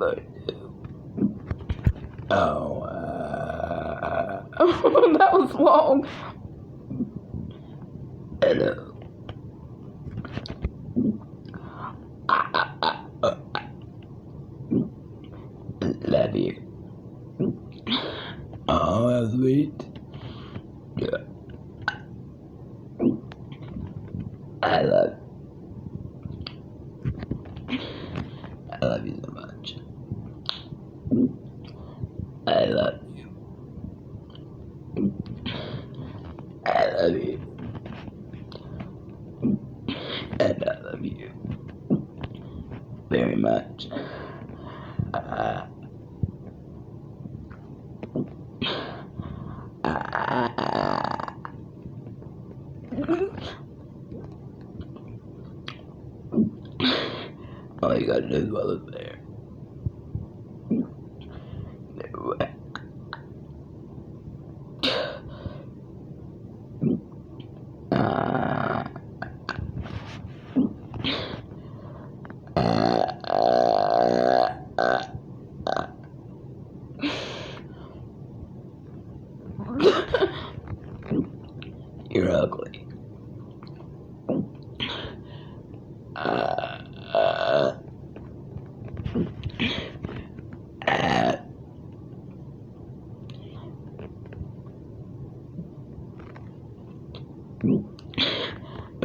But oh, that was long. Hello. Love you. Oh, that's sweet. Yeah. I love you so much. I love you. I love you. And I love you very much. All you gotta do is well up there. You're ugly.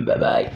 Bye bye.